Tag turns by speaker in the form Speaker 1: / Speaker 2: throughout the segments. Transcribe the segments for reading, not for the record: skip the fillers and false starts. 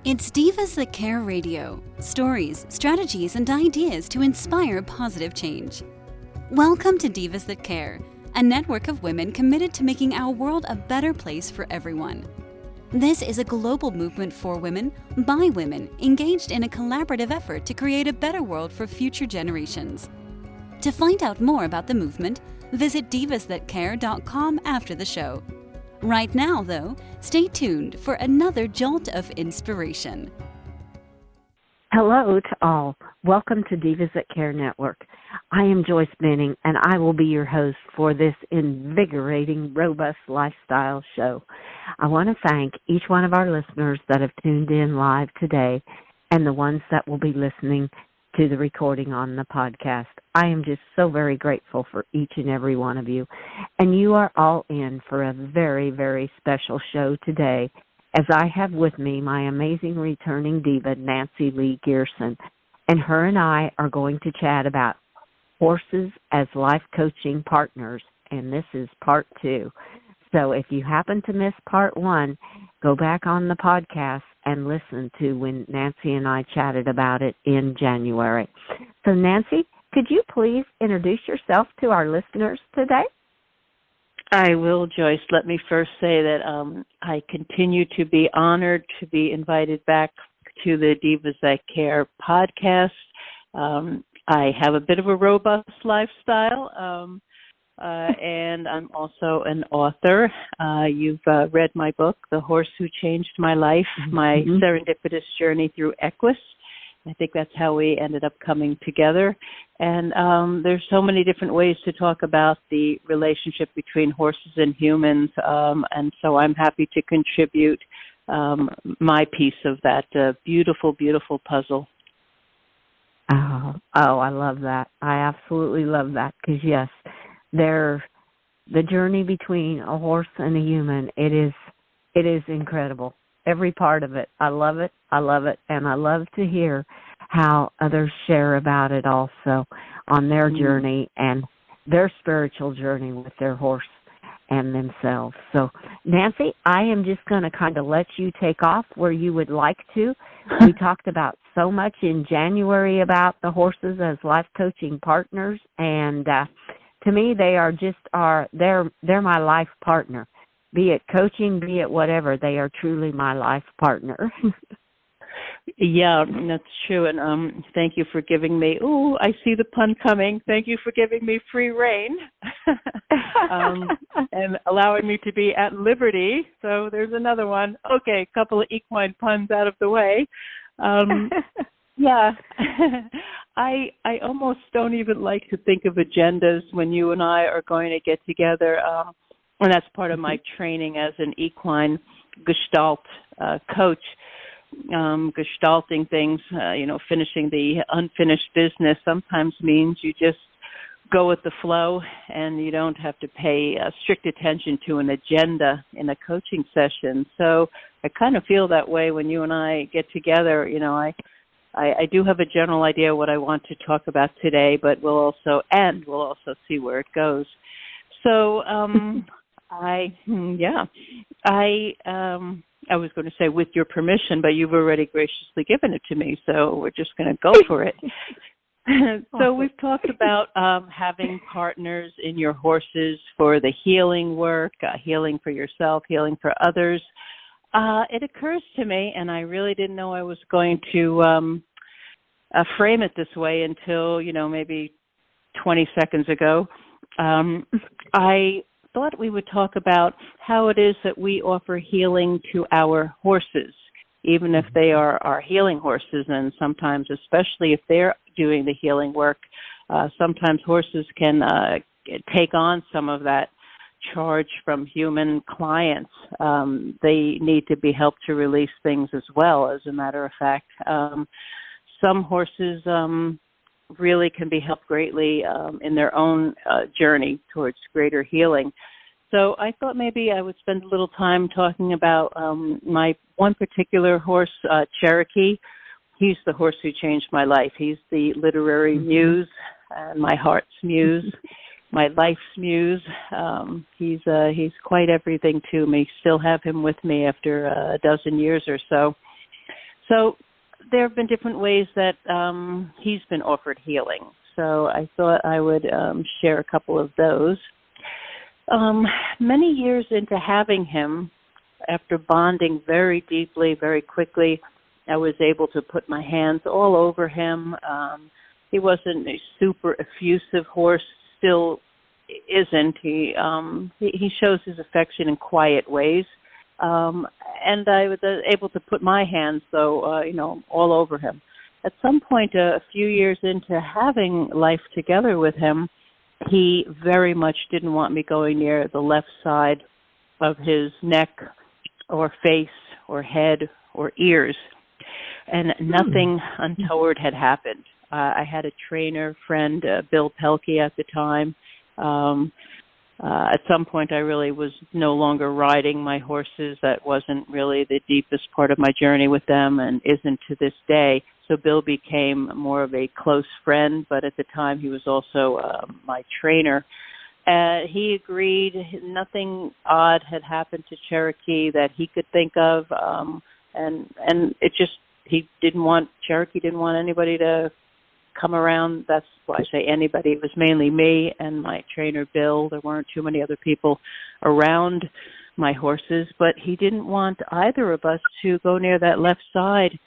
Speaker 1: It's Divas That Care Radio. Stories, strategies, and ideas to inspire positive change. Welcome to Divas That Care, a network of women committed to making our world a better place for everyone. This is a global movement for women, by women, engaged in a collaborative effort to create a better world for future generations. To find out more about the movement, visit divasthatcare.com after the show. Right now, though, stay tuned for another jolt of inspiration.
Speaker 2: Hello to all. Welcome to Divas That Care Network. I am Joyce Benning, and I will be your host for this invigorating, robust lifestyle show. I want to thank each one of our listeners that have tuned in live today and the ones that will be listening to the recording on the podcast. I am just so very grateful for each and every one of you. And you are all in for a very, very special show today, as I have with me my amazing returning diva, Nancy Lee Gearson. And her and I are going to chat about horses as life coaching partners, and this is part 2. So if you happen to miss part 1, go back on the podcast and listen to when Nancy and I chatted about it in January. So Nancy, could you please introduce yourself to our listeners today?
Speaker 3: I will, Joyce. Let me first say that I continue to be honored to be invited back to the Divas That Care podcast. I have a bit of a robust lifestyle, and I'm also an author. You've read my book, The Horse Who Changed My Life, My Serendipitous Journey Through Equus. I think that's how we ended up coming together. And there's so many different ways to talk about the relationship between horses and humans, and so I'm happy to contribute my piece of that beautiful, beautiful puzzle.
Speaker 2: Oh, I love that. I absolutely love that because, yes, the journey between a horse and a human, it is incredible. Every part of it. I love it, and I love to hear how others share about it also on their journey and their spiritual journey with their horse and themselves. So, Nancy, I am just going to kind of let you take off where you would like to. We talked about so much in January about the horses as life coaching partners, and to me, they are they're my life partner. Be it coaching, be it whatever, they are truly my life partner.
Speaker 3: Yeah, that's true. And thank you for giving me, I see the pun coming. Thank you for giving me free rein and allowing me to be at liberty. So there's another one. Okay, a couple of equine puns out of the way. Yeah, I almost don't even like to think of agendas when you and I are going to get together. And that's part of my training as an equine gestalt coach. Gestalting things, finishing the unfinished business sometimes means you just go with the flow and you don't have to pay strict attention to an agenda in a coaching session. So I kind of feel that way when you and I get together. I do have a general idea what I want to talk about today, but we'll also see where it goes. So, I was going to say with your permission, but you've already graciously given it to me, so we're just going to go for it. So we've talked about having partners in your horses for the healing work, healing for yourself, healing for others. It occurs to me, and I really didn't know I was going to frame it this way until, maybe 20 seconds ago. I thought we would talk about how it is that we offer healing to our horses, even if they are our healing horses, and sometimes, especially if they're doing the healing work, sometimes horses can take on some of that charge from human clients. They need to be helped to release things as well, as a matter of fact. Some horses really can be helped greatly in their own journey towards greater healing. So I thought maybe I would spend a little time talking about my one particular horse, Cherokee. He's the horse who changed my life. He's the literary muse, my heart's muse, my life's muse. He's quite everything to me. Still have him with me after a dozen years or so. So there have been different ways that he's been offered healing. So I thought I would share a couple of those. Many years into having him, after bonding very deeply, very quickly, I was able to put my hands all over him. He wasn't a super effusive horse, still isn't. He shows his affection in quiet ways. And I was able to put my hands, though, all over him. At some point, a few years into having life together with him, he very much didn't want me going near the left side of his neck or face or head or ears. And nothing untoward had happened. I had a trainer friend, Bill Pelkey at the time. At some point, I really was no longer riding my horses. That wasn't really the deepest part of my journey with them and isn't to this day. So Bill became more of a close friend, but at the time he was also my trainer. He agreed nothing odd had happened to Cherokee that he could think of, and it just, Cherokee didn't want anybody to come around. That's why I say anybody. It was mainly me and my trainer, Bill. There weren't too many other people around my horses, but he didn't want either of us to go near that left side.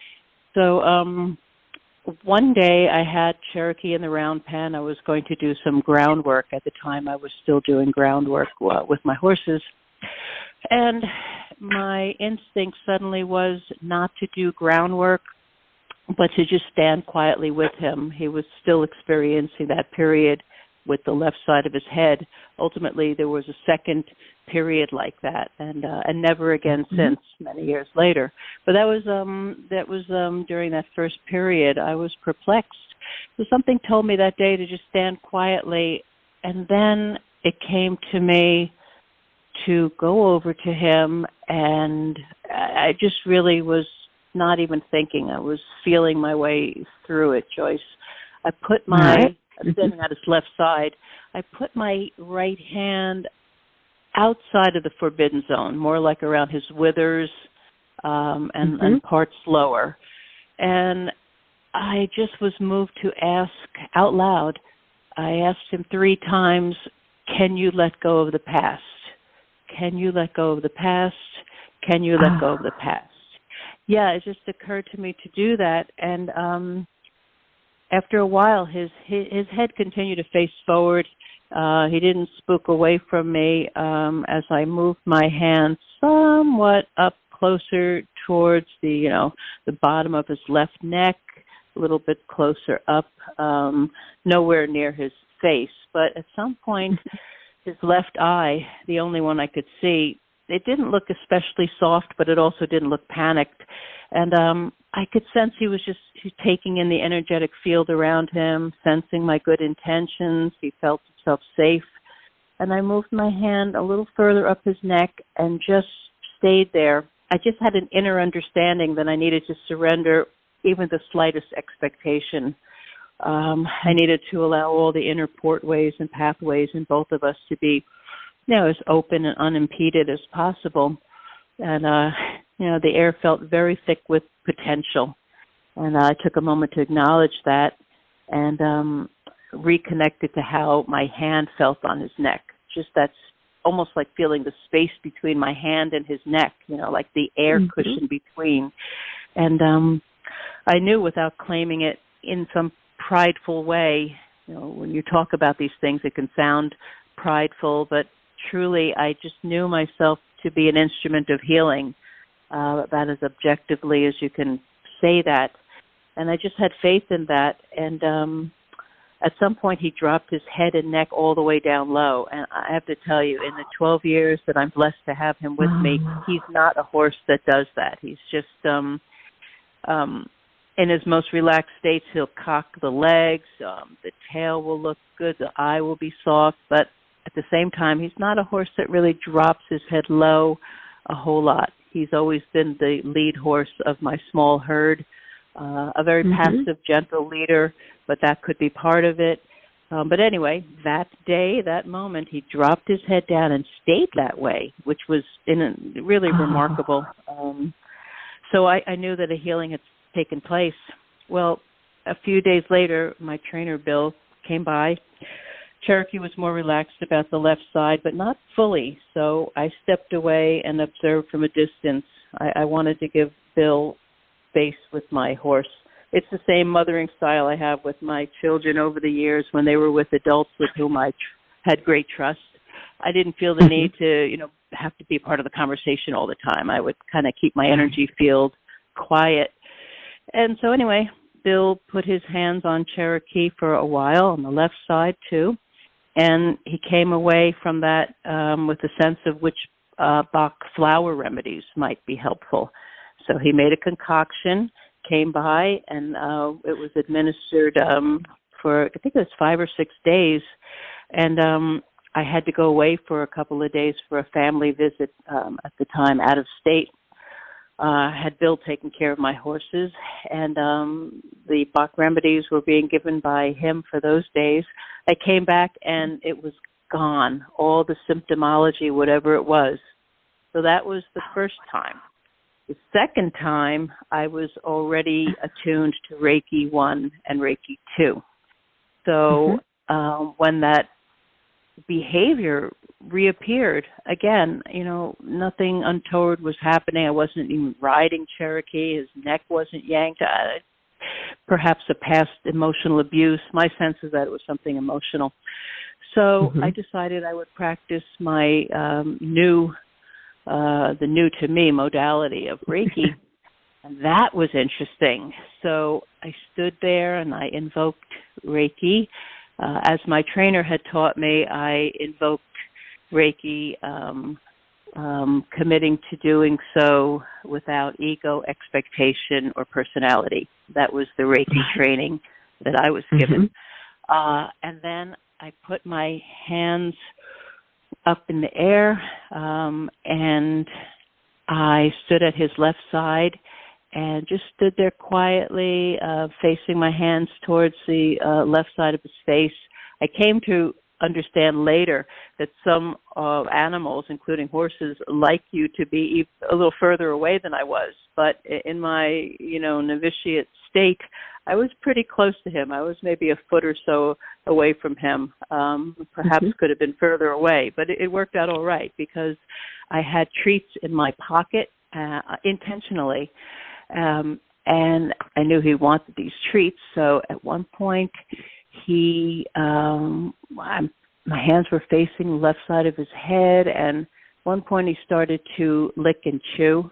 Speaker 3: So one day I had Cherokee in the round pen. I was going to do some groundwork. At the time, I was still doing groundwork with my horses. And my instinct suddenly was not to do groundwork, but to just stand quietly with him. He was still experiencing that period with the left side of his head. Ultimately, there was a second period like that, and never again since, many years later. But that was during that first period. I was perplexed. So something told me that day to just stand quietly, and then it came to me to go over to him, and I just really was not even thinking. I was feeling my way through it, Joyce. I put my, standing at his left side, I put my right hand outside of the forbidden zone, more like around his withers and parts lower. And I just was moved to ask out loud. I asked him 3 times, can you let go of the past? Can you let go of the past? Can you let go of the past? Yeah, it just occurred to me to do that. And after a while, his head continued to face forward. He didn't spook away from me as I moved my hand somewhat up closer towards the bottom of his left neck, a little bit closer up, nowhere near his face. But at some point, his left eye, the only one I could see, it didn't look especially soft, but it also didn't look panicked. And I could sense he was just taking in the energetic field around him, sensing my good intentions. He felt himself safe. And I moved my hand a little further up his neck and just stayed there. I just had an inner understanding that I needed to surrender even the slightest expectation. I needed to allow all the inner portways and pathways in both of us to be, as open and unimpeded as possible. And, the air felt very thick with potential. And I took a moment to acknowledge that and reconnected to how my hand felt on his neck. Just that's almost like feeling the space between my hand and his neck, like the air cushion between. And I knew without claiming it in some prideful way, when you talk about these things, it can sound prideful, but truly I just knew myself to be an instrument of healing, about as objectively as you can say that. And I just had faith in that. And at some point he dropped his head and neck all the way down low. And I have to tell you, in the 12 years that I'm blessed to have him with me, he's not a horse that does that. He's just, in his most relaxed states, he'll cock the legs, the tail will look good, the eye will be soft, but at the same time, he's not a horse that really drops his head low a whole lot. He's always been the lead horse of my small herd, a very passive, gentle leader, but that could be part of it. But anyway, that day, that moment, he dropped his head down and stayed that way, which was really remarkable. So I knew that a healing had taken place. Well, a few days later, my trainer, Bill, came by. Cherokee was more relaxed about the left side, but not fully. So I stepped away and observed from a distance. I wanted to give Bill space with my horse. It's the same mothering style I have with my children over the years when they were with adults with whom I had great trust. I didn't feel the need to, have to be part of the conversation all the time. I would kind of keep my energy field quiet. And so anyway, Bill put his hands on Cherokee for a while, on the left side too, and he came away from that with a sense of which Bach flower remedies might be helpful. So he made a concoction, came by, and it was administered for, I think it was 5 or 6 days, and I had to go away for a couple of days for a family visit at the time out of state. I had Bill taking care of my horses, and the Bach remedies were being given by him for those days. I came back, and it was gone, all the symptomology, whatever it was. So that was the first time. The second time, I was already attuned to Reiki 1 and Reiki 2. So when that behavior reappeared again, nothing untoward was happening. I wasn't even riding Cherokee. His neck wasn't yanked. Perhaps a past emotional abuse. My sense is that it was something emotional. So I decided I would practice my the new to me modality of Reiki. And that was interesting. So I stood there and I invoked Reiki. As my trainer had taught me, I invoked Reiki, committing to doing so without ego, expectation, or personality. That was the Reiki training that I was given. And then I put my hands up in the air, and I stood at his left side and just stood there quietly, facing my hands towards the left side of his face. I came to understand later that some animals, including horses, like you to be a little further away than I was. But in my, novitiate state, I was pretty close to him. I was maybe a foot or so away from him. Perhaps could have been further away, but it worked out all right because I had treats in my pocket intentionally. And I knew he wanted these treats. So at one point, my hands were facing the left side of his head, and at one point he started to lick and chew.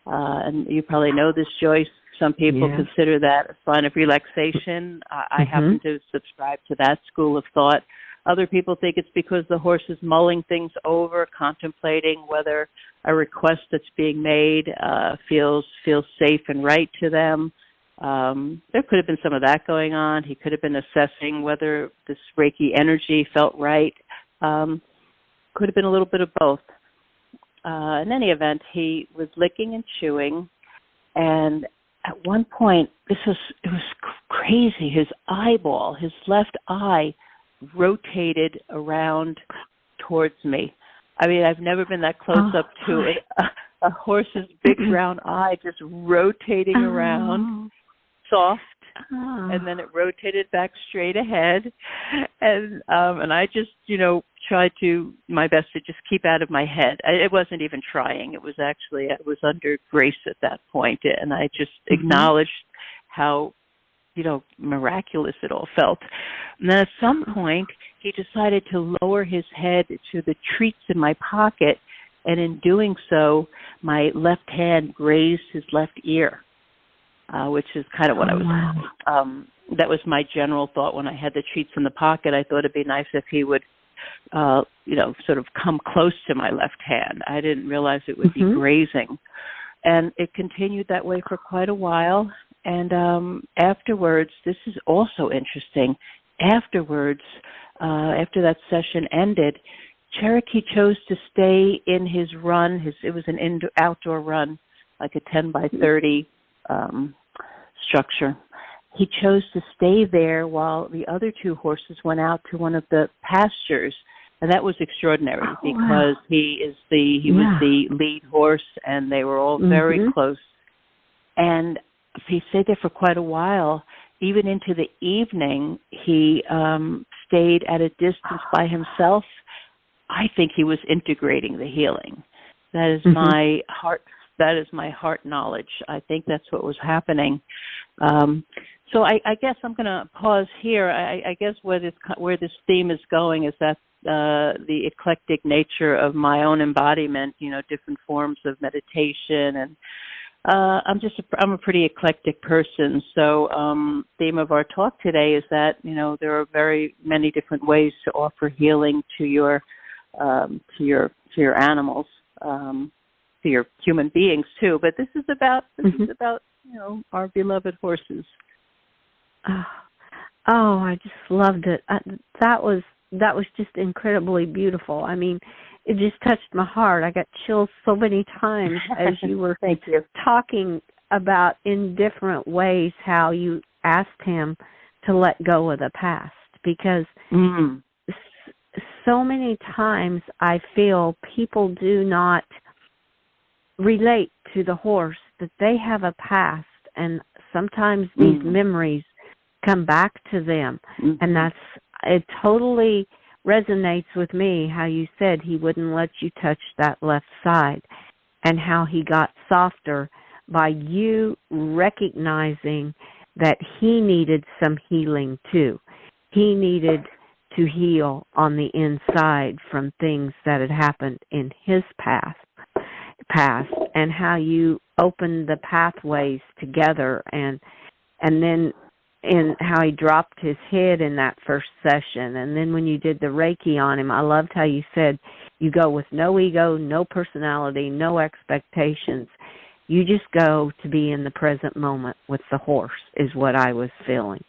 Speaker 3: And you probably know this, Joyce. Some people consider that a sign of relaxation. I happen to subscribe to that school of thought. Other people think it's because the horse is mulling things over, contemplating whether a request that's being made feels safe and right to them. There could have been some of that going on. He could have been assessing whether this Reiki energy felt right. Could have been a little bit of both. In any event, he was licking and chewing, and at one point, it was crazy. His eyeball, his left eye, rotated around towards me. I mean, I've never been that close up to it. A horse's big brown eye just rotating around, soft, and then it rotated back straight ahead. And I just, tried my best to just keep out of my head. It wasn't even trying. It was actually, I was under grace at that point, and I just acknowledged how miraculous it all felt. And then at some point, he decided to lower his head to the treats in my pocket, and in doing so, my left hand grazed his left ear, which is kind of what I was, that was my general thought when I had the treats in the pocket. I thought it'd be nice if he would, sort of come close to my left hand. I didn't realize it would be grazing. And it continued that way for quite a while. And afterwards, this is also interesting, after that session ended, Cherokee chose to stay in his run. It was an outdoor run, like a 10 by 30 structure. He chose to stay there while the other two horses went out to one of the pastures. And that was extraordinary because he was the lead horse, and they were all very close And he stayed there for quite a while. Even into the evening, he stayed at a distance by himself. I think he was integrating the healing. That is my heart. That is my heart knowledge. I think that's what was happening. So I guess I'm going to pause here. I guess where this theme is going is that the eclectic nature of my own embodiment. Different forms of meditation, and I'm a pretty eclectic person. So theme of our talk today is that there are very many different ways to offer healing to your animals. To your human beings too, but this is about our beloved horses.
Speaker 2: Oh, I just loved it. That was just incredibly beautiful. I mean, it just touched my heart. I got chills so many times as you were
Speaker 3: Thank you.
Speaker 2: talking about in different ways how you asked him to let go of the past, because so many times I feel people do not relate to the horse, that they have a past, and sometimes these memories come back to them. And it totally resonates with me how you said he wouldn't let you touch that left side, and how he got softer by you recognizing that he needed some healing too. He needed to heal on the inside from things that had happened in his past, and how you opened the pathways together, and then in how he dropped his head in that first session, and then when you did the Reiki on him, I loved how you said you go with no ego, no personality, no expectations. You just go to be in the present moment with the horse is what I was feeling,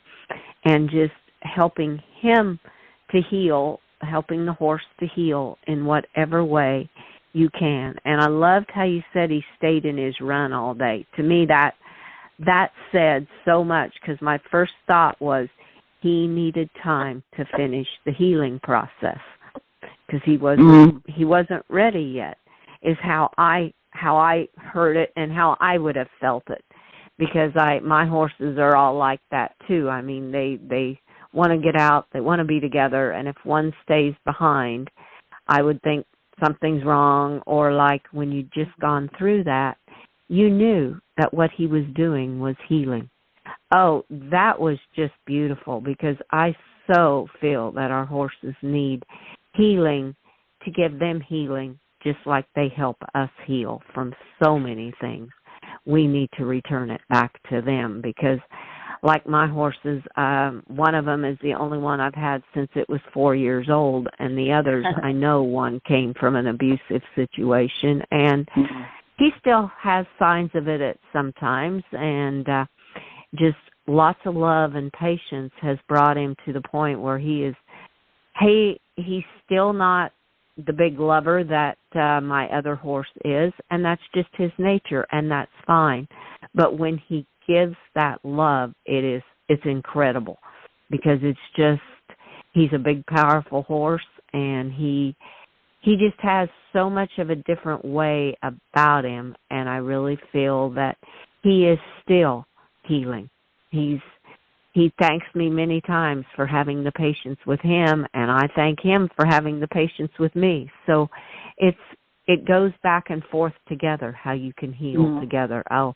Speaker 2: and just helping him to heal, helping the horse to heal in whatever way you can. And I loved how you said he stayed in his run all day. To me, that said so much, because my first thought was he needed time to finish the healing process, because he wasn't ready yet, is how I heard it and how I would have felt it, because my horses are all like that too. I mean, they want to get out, they want to be together, and if one stays behind, I would think something's wrong, or like when you'd just gone through that, you knew that what he was doing was healing. Oh, that was just beautiful, because I so feel that our horses need healing to give them healing, just like they help us heal from so many things. We need to return it back to them, because like my horses, one of them is the only one I've had since it was 4 years old, and the others, I know one came from an abusive situation, and he still has signs of it at sometimes, and just lots of love and patience has brought him to the point where he's still not the big lover that my other horse is, and that's just his nature, and that's fine. But when he gives that love, it's incredible, because it's just, he's a big, powerful horse, and he just has so much of a different way about him, and I really feel that he is still healing. He thanks me many times for having the patience with him, and I thank him for having the patience with me. So it goes back and forth together, how you can heal together. Oh,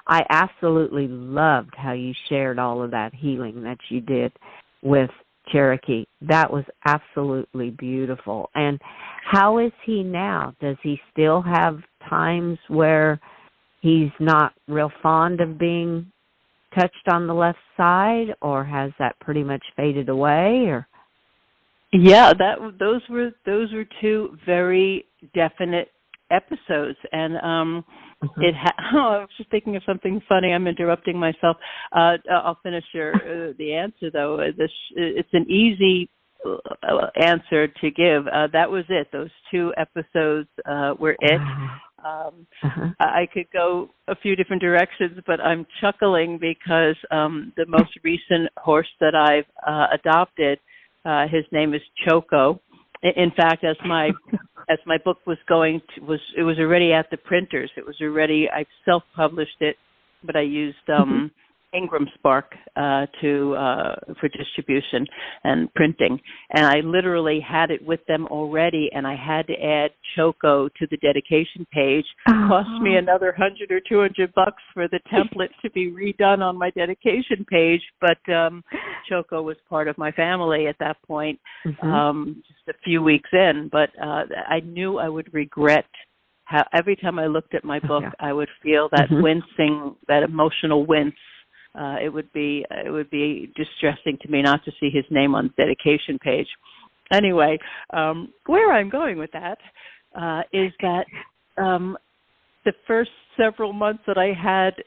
Speaker 2: I absolutely loved how you shared all of that healing that you did with Cherokee. That was absolutely beautiful. And how is he now? Does he still have times where he's not real fond of being touched on the left side, or has that pretty much faded away? Or
Speaker 3: yeah, those were two very definite episodes, and I was just thinking of something funny. I'm interrupting myself. I'll finish the answer though. It's an easy answer to give. That was it. Those two episodes were it. I could go a few different directions, but I'm chuckling because the most recent horse that I've adopted, his name is Choco. In fact, as my book was it was already at the printers. It was already, I self-published it but I used Ingram Spark for distribution and printing, and I literally had it with them already, and I had to add Choco to the dedication page. It cost me another $100 or $200 for the template to be redone on my dedication page, but Choco was part of my family at that point, just a few weeks in, but I knew I would regret how every time I looked at my book, I would feel that wincing, that emotional wince. It would be distressing to me not to see his name on the dedication page. Anyway, where I'm going with that is that the first several months that I had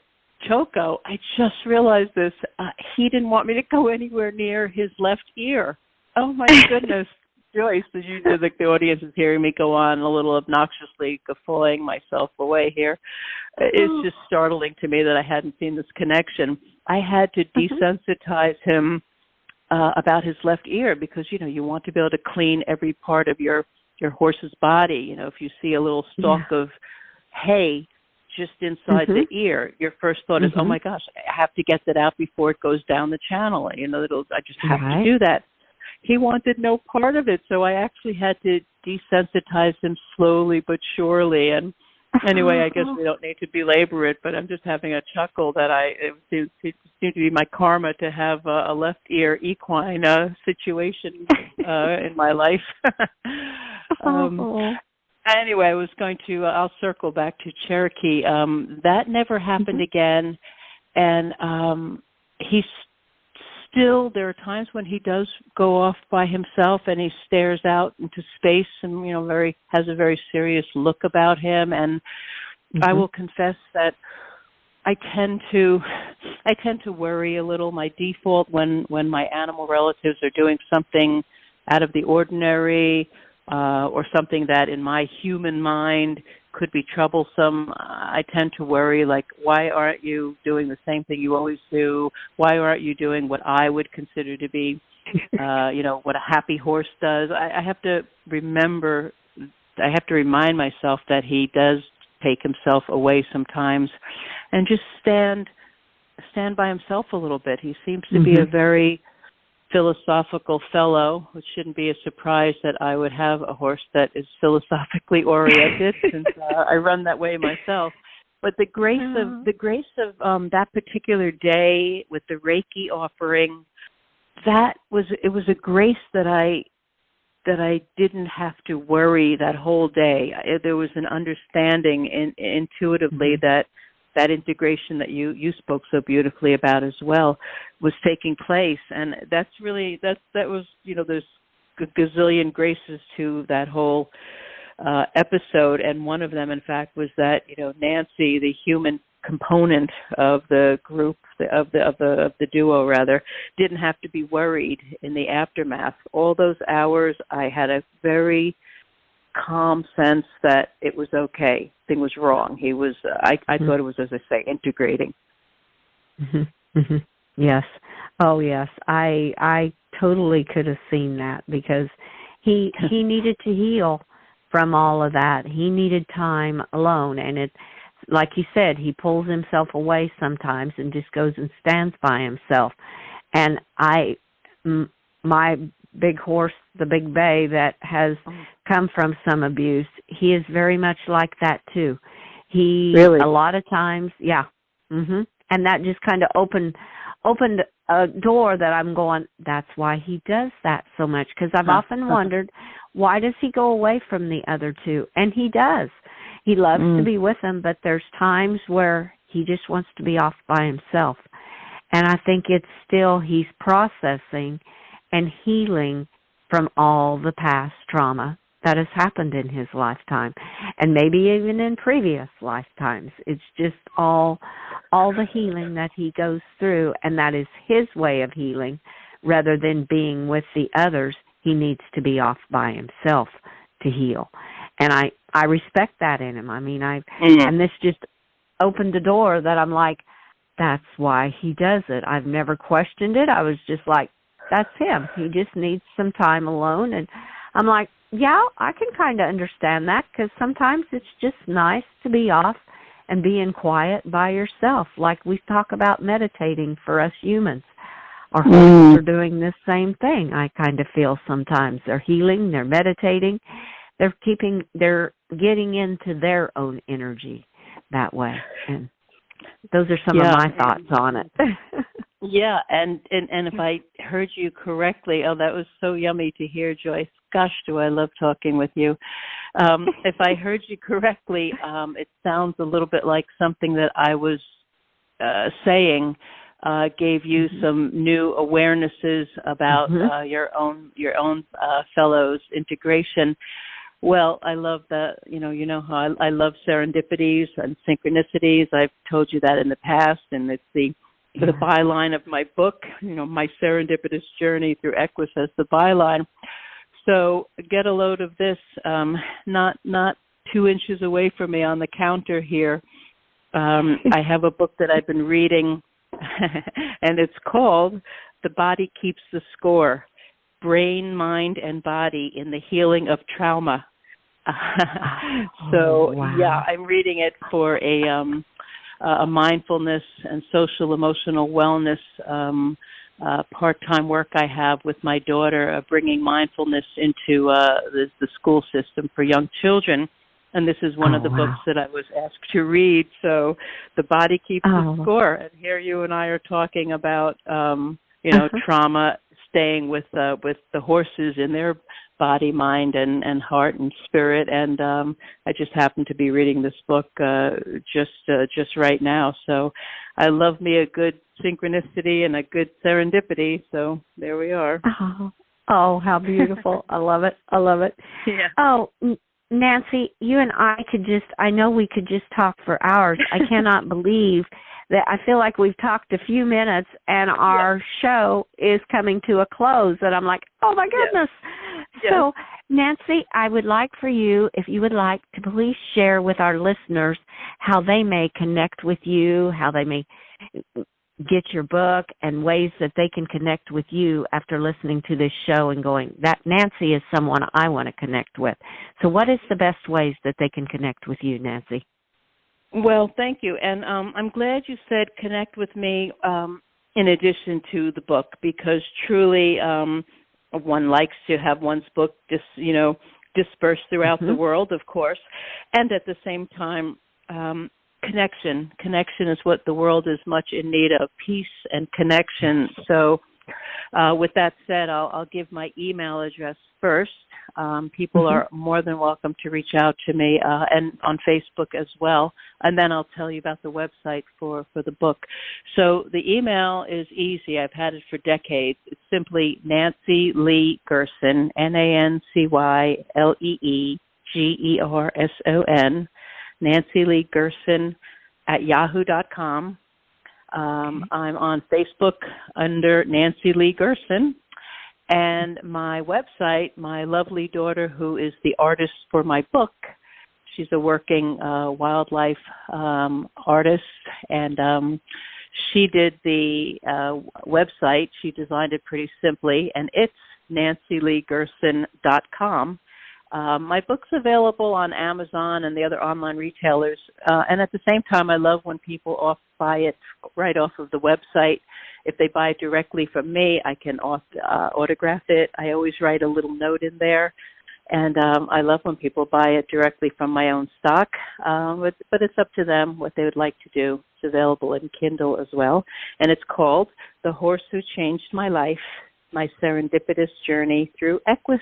Speaker 3: Choco, I just realized this. He didn't want me to go anywhere near his left ear. Oh my goodness. Joyce, as you know, the audience is hearing me go on a little obnoxiously guffawing myself away here. It's just startling to me that I hadn't seen this connection. I had to desensitize him about his left ear because, you want to be able to clean every part of your horse's body. If you see a little stalk of hay just inside the ear, your first thought is, oh my gosh, I have to get that out before it goes down the channel. I just have to do that. He wanted no part of it, so I actually had to desensitize him slowly but surely. And anyway, I guess we don't need to belabor it, but I'm just having a chuckle that it seemed to be my karma to have a left ear equine situation in my life. Anyway, I'll circle back to Cherokee. That never happened again, and he's still, there are times when he does go off by himself and he stares out into space and, has a very serious look about him. And I will confess that I tend to worry a little. My default when my animal relatives are doing something out of the ordinary or something that in my human mind could be troublesome, I tend to worry, like, why aren't you doing the same thing you always do? Why aren't you doing what I would consider to be, what a happy horse does? I have to remind myself that he does take himself away sometimes and just stand by himself a little bit. He seems to be a very philosophical fellow, which shouldn't be a surprise that I would have a horse that is philosophically oriented, since I run that way myself. But the grace of that particular day with the Reiki offering, it was a grace that I didn't have to worry that whole day. There was an understanding intuitively that integration that you spoke so beautifully about as well was taking place, and that was there's a gazillion graces to that whole episode, and one of them, in fact, was that Nancy, the human component of the group of the duo rather, didn't have to be worried in the aftermath. All those hours, I had a very calm sense that it was okay. Thing was wrong. He was. I thought it was, as I say, integrating.
Speaker 2: Yes. Oh, yes. I totally could have seen that because he needed to heal from all of that. He needed time alone, and it, like you said, he pulls himself away sometimes and just goes and stands by himself. And my big horse, the Big Bay, that has come from some abuse, he is very much like that too. He really? A lot of times, yeah. And that just kind of opened a door that I'm going, that's why he does that so much, because I've often wondered, why does he go away from the other two? And he does. He loves to be with them, but there's times where he just wants to be off by himself. And I think it's still, he's processing and healing from all the past trauma that has happened in his lifetime, and maybe even in previous lifetimes. It's just all the healing that he goes through, and that is his way of healing. Rather than being with the others, he needs to be off by himself to heal. And I respect that in him. I mean, and this just opened the door that I'm like, that's why he does it. I've never questioned it. I was just like, that's him. He just needs some time alone. And I'm like, yeah, I can kind of understand that, because sometimes it's just nice to be off and being quiet by yourself, like we talk about meditating for us humans. Our horses are doing this same thing, I kind of feel sometimes. They're healing, they're meditating, they're getting into their own energy that way. And those are some of my thoughts on it.
Speaker 3: Yeah, and if I heard you correctly, that was so yummy to hear, Joyce. Gosh, do I love talking with you. If I heard you correctly, it sounds a little bit like something that I was saying gave you some new awarenesses about your own fellows' integration. Well, I love that. You know how I love serendipities and synchronicities. I've told you that in the past, and it's the byline of my book. My serendipitous journey through Equus as the byline. So get a load of this. Not 2 inches away from me on the counter here. I have a book that I've been reading, and it's called "The Body Keeps the Score: Brain, Mind, and Body in the Healing of Trauma." Yeah, I'm reading it for a mindfulness and social emotional wellness part-time work I have with my daughter, bringing mindfulness into the school system for young children. And this is one of the books that I was asked to read. So The Body Keeps the Score. And here you and I are talking about, trauma, staying with the horses in their body, mind, and heart and spirit. And I just happen to be reading this book just right now. So I love me a good synchronicity and a good serendipity. So there we are.
Speaker 2: Oh, how beautiful. I love it. I love it.
Speaker 3: Yeah.
Speaker 2: Oh, Nancy, you and I know we could just talk for hours. I cannot believe that. I feel like we've talked a few minutes and our show is coming to a close, and I'm like, oh my goodness. Yes. So, Nancy, I would like for you, if you would like, to please share with our listeners how they may connect with you, how they may get your book, and ways that they can connect with you after listening to this show and going, that Nancy is someone I want to connect with. So what is the best ways that they can connect with you, Nancy?
Speaker 3: Well, thank you. And I'm glad you said connect with me in addition to the book, because truly one likes to have one's book dispersed throughout the world, of course. And at the same time, connection. Connection is what the world is much in need of, peace and connection. So with that said, I'll give my email address first. People are more than welcome to reach out to me, and on Facebook as well. And then I'll tell you about the website for the book. So the email is easy. I've had it for decades. It's simply Nancy Lee Gerson, NancyLeeGerson, Nancy Lee Gerson @yahoo.com. I'm on Facebook under Nancy Lee Gerson. And my website, my lovely daughter, who is the artist for my book, she's a working wildlife artist, and she did the website. She designed it pretty simply, and it's nancyleegerson.com. My book's available on Amazon and the other online retailers, and at the same time, I love when people buy it right off of the website. If they buy it directly from me, I can autograph it. I always write a little note in there, and I love when people buy it directly from my own stock, but it's up to them what they would like to do. It's available in Kindle as well, and it's called The Horse Who Changed My Life, My Serendipitous Journey Through Equus.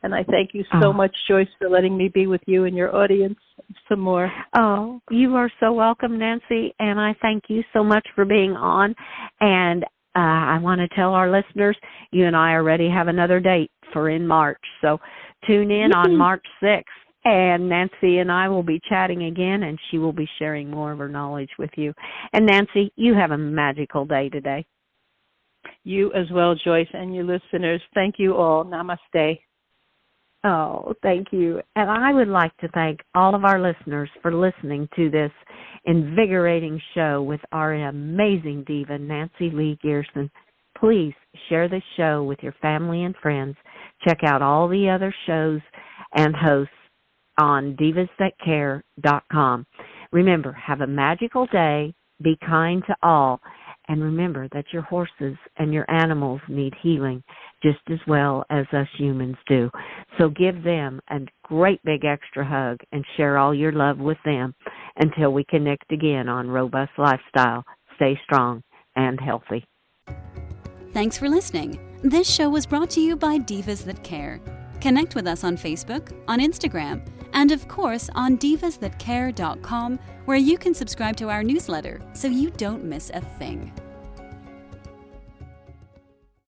Speaker 3: And I thank you so much, Joyce, for letting me be with you and your audience some more.
Speaker 2: Oh, you are so welcome, Nancy, and I thank you so much for being on. And I want to tell our listeners, you and I already have another date for in March. So tune in on March 6th, and Nancy and I will be chatting again, and she will be sharing more of her knowledge with you. And Nancy, you have a magical day today.
Speaker 3: You as well, Joyce, and your listeners. Thank you all. Namaste.
Speaker 2: Oh, thank you. And I would like to thank all of our listeners for listening to this invigorating show with our amazing diva, Nancy Lee Gerson. Please share this show with your family and friends. Check out all the other shows and hosts on divasthatcare.com. Remember, have a magical day, be kind to all, and remember that your horses and your animals need healing just as well as us humans do. So give them a great big extra hug and share all your love with them until we connect again on Robust Lifestyle. Stay strong and healthy.
Speaker 1: Thanks for listening. This show was brought to you by Divas That Care. Connect with us on Facebook, on Instagram, and of course on divasthatcare.com, where you can subscribe to our newsletter so you don't miss a thing.